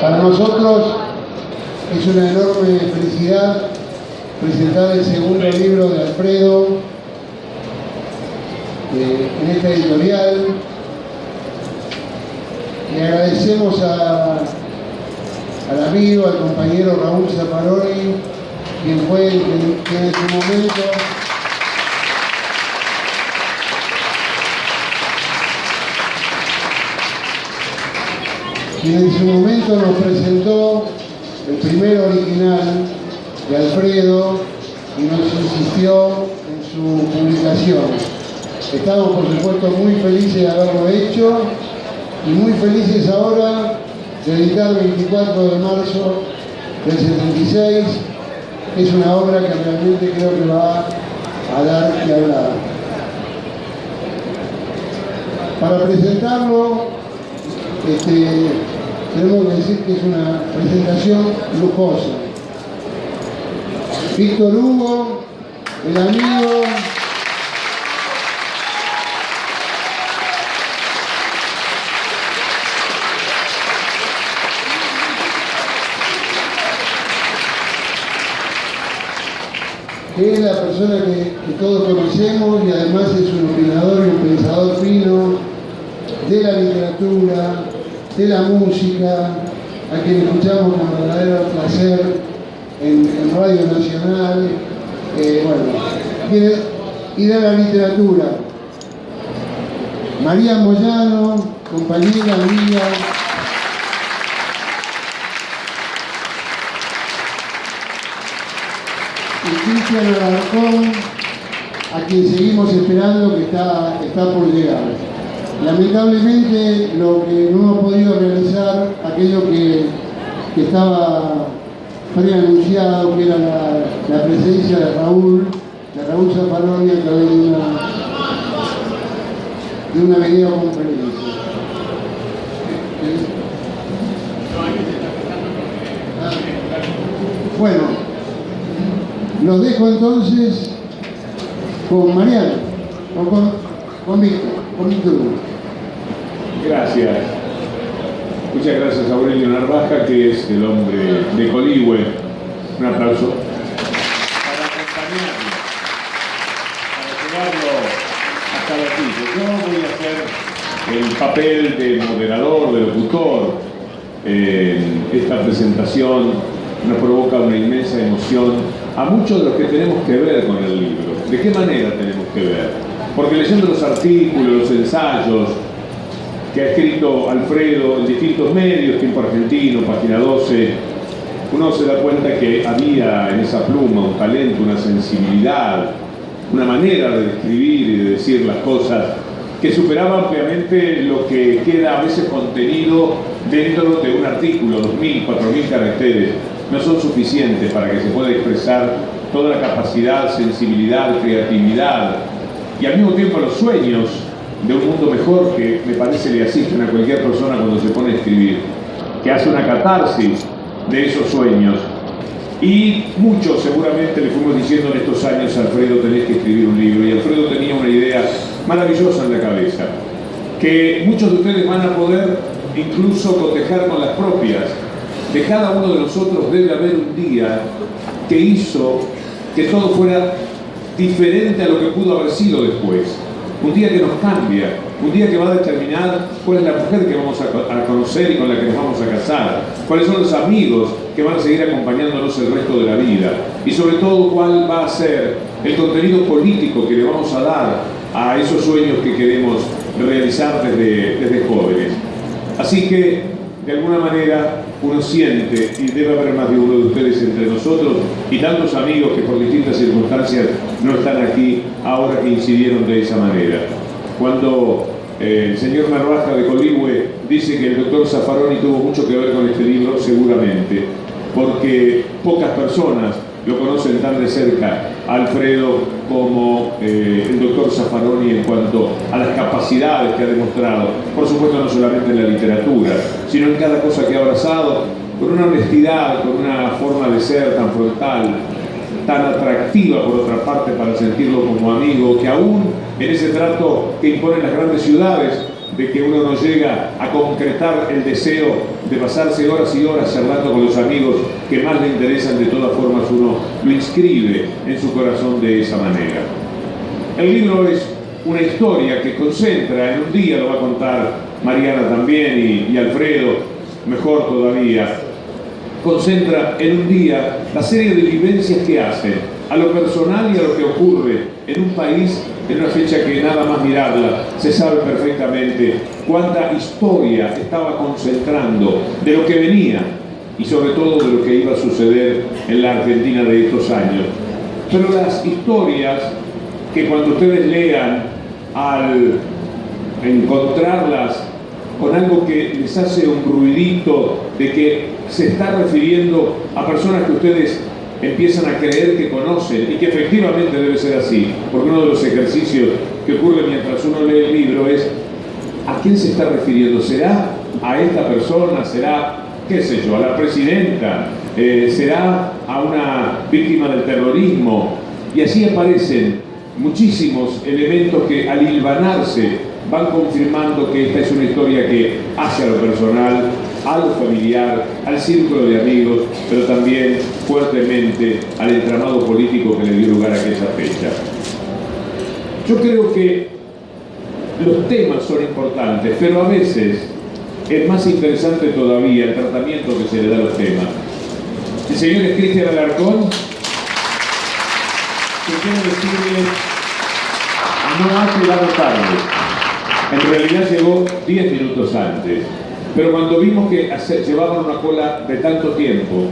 Para nosotros es una enorme felicidad presentar el segundo libro de Alfredo en esta editorial. Le agradecemos al amigo, al compañero Raúl Zaffaroni, quien fue el que en su momento nos presentó el primer original de Alfredo y nos insistió en su publicación. Estamos, por supuesto, muy felices de haberlo hecho y muy felices ahora de editar 24 de marzo del 76. Es una obra que realmente creo que va a dar que hablar. Para presentarlo, tenemos que decir que es una presentación lujosa. Víctor Hugo, el amigo, que es la persona que todos conocemos y además es un opinador y un pensador fino de la literatura, de la música, a quien escuchamos con verdadero placer en Radio Nacional, y de la literatura. María Moyano, compañera, amiga, y Cristian Alarcón, a quien seguimos esperando, que está por llegar. Lamentablemente, lo que no hemos podido realizar, aquello que estaba preanunciado, que era la presencia de Raúl Zaffaroni a través de una videoconferencia. Bueno, los dejo entonces con Mariano, o con Víctor Hugo. Gracias. Muchas gracias a Aurelio Narvaja, que es el hombre de Coligüe. Un aplauso. Para acompañarlo, para llevarlo hasta la silla. Yo voy a hacer el papel de moderador, de locutor. Esta presentación nos provoca una inmensa emoción a muchos de los que tenemos que ver con el libro. ¿De qué manera tenemos que ver? Porque leyendo los artículos, los ensayos que ha escrito Alfredo en distintos medios, Tiempo Argentino, Página 12, uno se da cuenta que había en esa pluma un talento, una sensibilidad, una manera de describir y de decir las cosas que superaba ampliamente lo que queda a veces contenido dentro de un artículo. 2.000, 4.000 caracteres no son suficientes para que se pueda expresar toda la capacidad, sensibilidad, creatividad y al mismo tiempo los sueños de un mundo mejor que me parece le asisten a cualquier persona cuando se pone a escribir, que hace una catarsis de esos sueños. Y muchos seguramente le fuimos diciendo en estos años: Alfredo, tenés que escribir un libro. Y Alfredo tenía una idea maravillosa en la cabeza, que muchos de ustedes van a poder incluso cotejar con las propias. De cada uno de nosotros debe haber un día que hizo que todo fuera diferente a lo que pudo haber sido después. Un día que nos cambia, un día que va a determinar cuál es la mujer que vamos a conocer y con la que nos vamos a casar, cuáles son los amigos que van a seguir acompañándonos el resto de la vida, y sobre todo cuál va a ser el contenido político que le vamos a dar a esos sueños que queremos realizar desde jóvenes. Así que, de alguna manera, uno siente, y debe haber más de uno de ustedes entre nosotros, y tantos amigos que por distintas circunstancias no están aquí ahora, que incidieron de esa manera. Cuando el señor Narvaja de Coligüe dice que el doctor Zaffaroni tuvo mucho que ver con este libro, seguramente, porque pocas personas lo conocen tan de cerca a Alfredo como el doctor Zaffaroni en cuanto a las capacidades que ha demostrado, por supuesto no solamente en la literatura, sino en cada cosa que ha abrazado, con una honestidad, con una forma de ser tan frontal, tan atractiva por otra parte para sentirlo como amigo, que aún en ese trato que imponen las grandes ciudades de que uno no llega a concretar el deseo de pasarse horas y horas charlando con los amigos que más le interesan. De todas formas uno lo inscribe en su corazón de esa manera. El libro es una historia que concentra en un día, lo va a contar Mariana también y Alfredo, mejor todavía, concentra en un día la serie de vivencias que hacen a lo personal y a lo que ocurre en un país en una fecha que nada más mirarla se sabe perfectamente cuánta historia estaba concentrando de lo que venía y sobre todo de lo que iba a suceder en la Argentina de estos años. Pero las historias que cuando ustedes lean, al encontrarlas con algo que les hace un ruidito de que se está refiriendo a personas que ustedes empiezan a creer que conocen y que efectivamente debe ser así, porque uno de los ejercicios que ocurre mientras uno lee el libro es ¿a quién se está refiriendo? ¿Será a esta persona? ¿Será, qué sé yo, a la presidenta? ¿Será a una víctima del terrorismo? Y así aparecen muchísimos elementos que al hilvanarse van confirmando que esta es una historia que hace a lo personal, a lo familiar, al círculo de amigos, pero también fuertemente al entramado político que le dio lugar a aquella fecha. Yo creo que los temas son importantes, pero a veces es más interesante todavía el tratamiento que se le da a los temas. El señor es Cristian Alarcón, que quiero decirle, no ha llegado tarde. En realidad llegó 10 minutos antes. Pero cuando vimos que llevaban una cola de tanto tiempo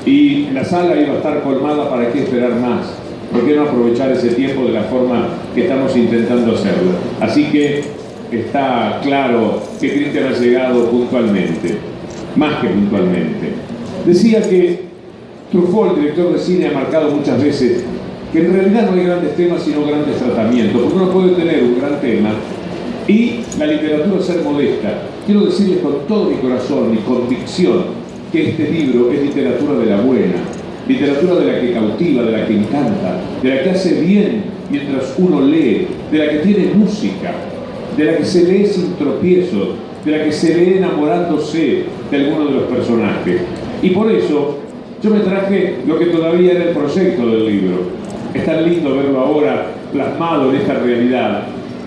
y la sala iba a estar colmada, ¿para qué esperar más? ¿Por qué no aprovechar ese tiempo de la forma que estamos intentando hacerlo? Así que está claro que Cristian ha llegado puntualmente, más que puntualmente. Decía que Truffaut, el director de cine, ha marcado muchas veces que en realidad no hay grandes temas sino grandes tratamientos, porque uno puede tener un gran tema y la literatura ser modesta. Quiero decirles con todo mi corazón y convicción que este libro es literatura de la buena, literatura de la que cautiva, de la que encanta, de la que hace bien mientras uno lee, de la que tiene música, de la que se lee sin tropiezos, de la que se lee enamorándose de alguno de los personajes. Y por eso yo me traje lo que todavía era el proyecto del libro. Es tan lindo verlo ahora plasmado en esta realidad.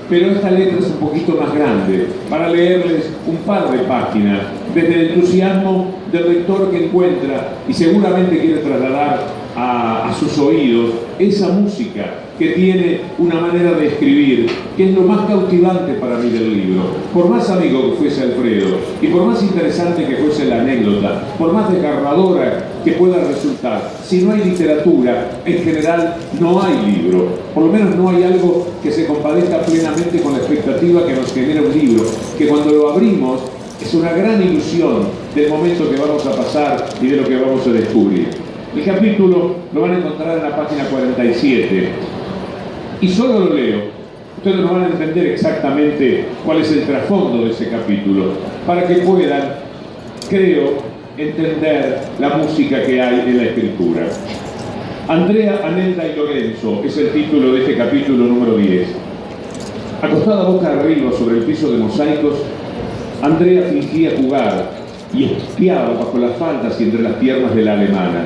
Pero esta letra es un poquito más grande, para leerles un par de páginas, desde el entusiasmo del lector que encuentra y seguramente quiere trasladar a sus oídos esa música que tiene una manera de escribir, que es lo más cautivante para mí del libro. Por más amigo que fuese Alfredo, y por más interesante que fuese la anécdota, por más desgarradora que pueda resultar, si no hay literatura, en general no hay libro. Por lo menos no hay algo que se compadezca plenamente con la expectativa que nos genera un libro, que cuando lo abrimos es una gran ilusión del momento que vamos a pasar y de lo que vamos a descubrir. El capítulo lo van a encontrar en la página 47. Y solo lo leo. Ustedes no van a entender exactamente cuál es el trasfondo de ese capítulo, para que puedan, creo, entender la música que hay en la escritura. Andrea, Anelda y Lorenzo es el título de este capítulo número 10. Acostada boca arriba sobre el piso de mosaicos, Andrea fingía jugar y espiaba bajo las faldas y entre las piernas de la alemana.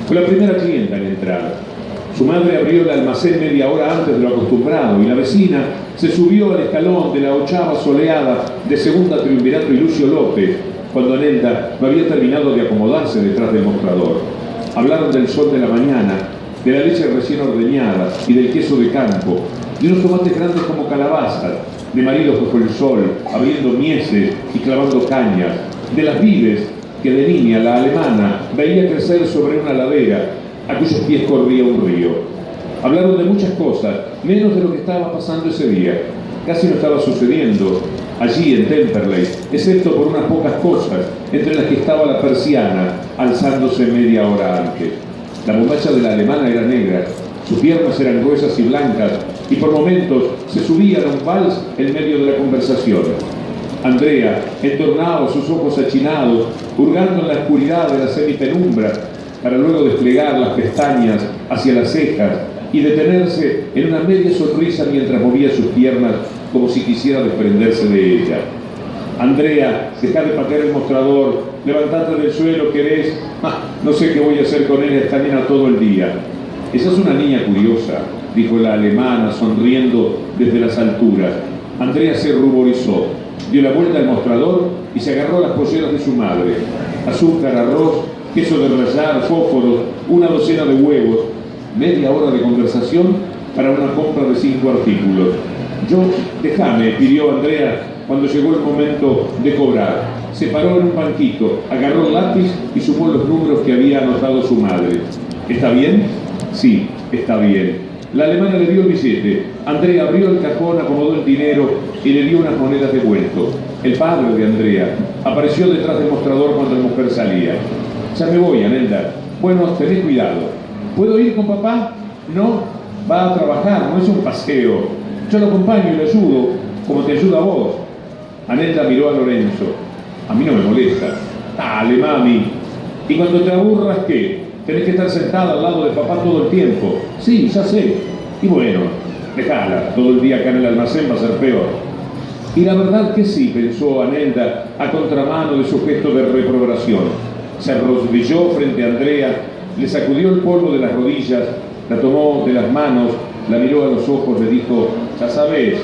Fue la primera clienta en entrar. Su madre abrió el almacén media hora antes de lo acostumbrado y la vecina se subió al escalón de la 8ª soleada de Segunda Triunvirato y Lucio López, cuando Anelda no había terminado de acomodarse detrás del mostrador. Hablaron del sol de la mañana, de la leche recién ordeñada y del queso de campo, de unos tomates grandes como calabazas, de maridos bajo el sol, abriendo mieses y clavando cañas, de las vides que de niña la alemana veía crecer sobre una ladera a cuyos pies corría un río. Hablaron de muchas cosas, menos de lo que estaba pasando ese día. Casi no estaba sucediendo allí en Temperley, excepto por unas pocas cosas, entre las que estaba la persiana alzándose media hora antes. La bombacha de la alemana era negra, sus piernas eran gruesas y blancas, y por momentos se subían a un vals en medio de la conversación. Andrea entornaba sus ojos achinados, hurgando en la oscuridad de la semipenumbra, para luego desplegar las pestañas hacia las cejas y detenerse en una media sonrisa mientras movía sus piernas como si quisiera desprenderse de ella. Andrea, dejá de patear el mostrador, levantate del suelo, ¿querés? No sé qué voy a hacer con ella, esta nena todo el día. Esa es una niña curiosa, dijo la alemana, sonriendo desde las alturas. Andrea se ruborizó, dio la vuelta al mostrador y se agarró a las polleras de su madre. Azúcar, arroz, queso de rallar, fósforos, una docena de huevos, media hora de conversación para una compra de 5 artículos. Déjame, pidió Andrea cuando llegó el momento de cobrar. Se paró en un banquito, agarró el lápiz y sumó los números que había anotado su madre. ¿Está bien? Sí, está bien. La alemana le dio el billete. Andrea abrió el cajón, acomodó el dinero y le dio unas monedas de vuelto. El padre de Andrea apareció detrás del mostrador cuando la mujer salía. Ya me voy, Anelda. Bueno, tenés cuidado. ¿Puedo ir con papá? No, va a trabajar, no es un paseo. Yo lo acompaño y lo ayudo, como te ayuda a vos. Anelda miró a Lorenzo. A mí no me molesta. Dale, mami. ¿Y cuando te aburras, qué? Tenés que estar sentada al lado de papá todo el tiempo. Sí, ya sé. Y bueno, dejala. Todo el día acá en el almacén va a ser peor. Y la verdad que sí, pensó Anelda a contramano de su gesto de reprobación. Se arrodilló frente a Andrea, le sacudió el polvo de las rodillas, la tomó de las manos, la miró a los ojos, le dijo, ya sabés.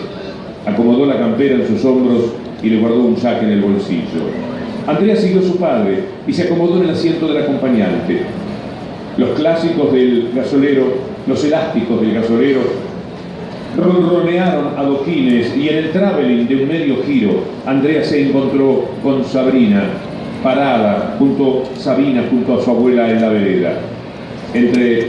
Acomodó la campera en sus hombros y le guardó un jaque en el bolsillo. Andrea siguió a su padre y se acomodó en el asiento del acompañante. Los clásicos del gasolero, los elásticos del gasolero, ronronearon adoquines y en el traveling de un medio giro, Andrea se encontró con Sabina junto a su abuela en la vereda. Entre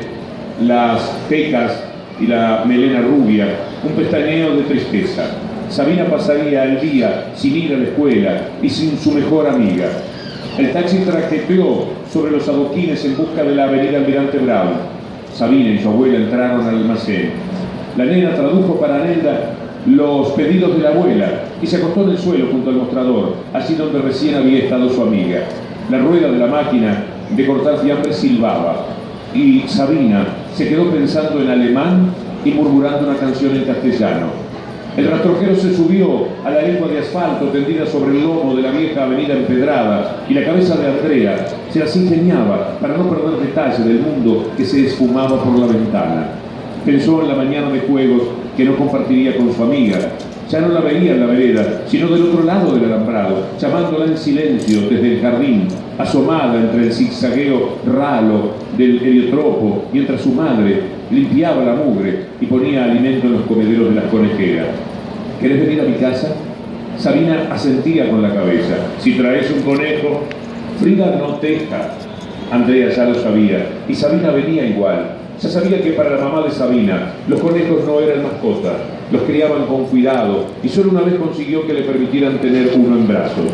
las pecas y la melena rubia, un pestañeo de tristeza. Sabina pasaría el día sin ir a la escuela y sin su mejor amiga. El taxi traqueteó sobre los adoquines en busca de la avenida Almirante Brown. Sabina y su abuela entraron al almacén. La nena tradujo para Anelda los pedidos de la abuela y se acostó en el suelo junto al mostrador, allí donde recién había estado su amiga. La rueda de la máquina de cortar fiambre silbaba y Sabina se quedó pensando en alemán y murmurando una canción en castellano. El rastrojero se subió a la lengua de asfalto tendida sobre el lomo de la vieja avenida empedrada y la cabeza de Andrea se las ingeniaba para no perder detalle del mundo que se esfumaba por la ventana. Pensó en la mañana de juegos que no compartiría con su amiga. Ya no la veía en la vereda, sino del otro lado del alambrado, llamándola en silencio desde el jardín, asomada entre el zigzagueo ralo del heliotropo, mientras su madre limpiaba la mugre y ponía alimento en los comederos de las conejeras. ¿Querés venir a mi casa? Sabina asentía con la cabeza. Si traes un conejo, Frida no teja. Andrea ya lo sabía, y Sabina venía igual. Ya sabía que para la mamá de Sabina los conejos no eran mascotas, los criaban con cuidado y solo una vez consiguió que le permitieran tener uno en brazos.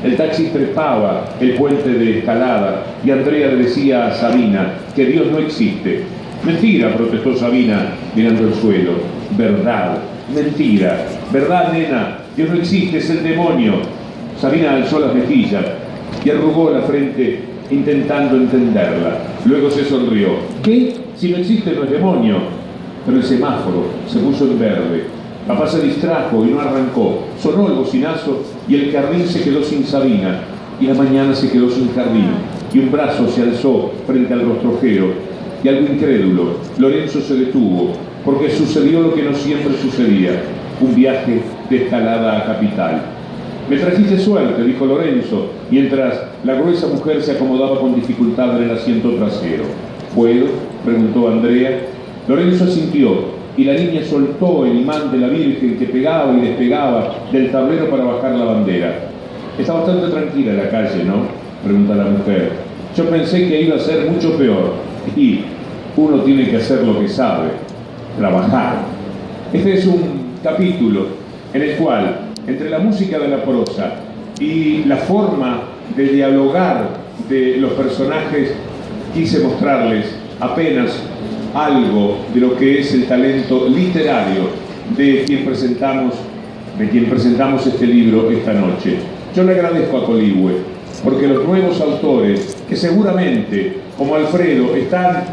El taxi trepaba el puente de escalada y Andrea le decía a Sabina que Dios no existe. Mentira, protestó Sabina mirando el suelo. Verdad, mentira. Verdad, nena, Dios no existe, es el demonio. Sabina alzó las mejillas y arrugó la frente intentando entenderla. Luego se sonrió. ¿Qué? Si no existe no es demonio. Pero el semáforo se puso en verde. Papá se distrajo y no arrancó. Sonó el bocinazo y el jardín se quedó sin Sabina. Y la mañana se quedó sin jardín. Y un brazo se alzó frente al rastrojero. Y algo incrédulo, Lorenzo se detuvo, porque sucedió lo que no siempre sucedía. Un viaje de escalada a Capital. Me trajiste suerte, dijo Lorenzo, mientras la gruesa mujer se acomodaba con dificultad en el asiento trasero. ¿Puedo?, preguntó Andrea. Lorenzo asintió y la niña soltó el imán de la Virgen que pegaba y despegaba del tablero para bajar la bandera. Está bastante tranquila la calle, ¿no?, pregunta la mujer. Yo pensé que iba a ser mucho peor. Y uno tiene que hacer lo que sabe, trabajar. Este es un capítulo en el cual, entre la música de la prosa y la forma de dialogar de los personajes, quise mostrarles apenas algo de lo que es el talento literario de quien presentamos este libro esta noche. Yo le agradezco a Coligüe, porque los nuevos autores, que seguramente, como Alfredo, están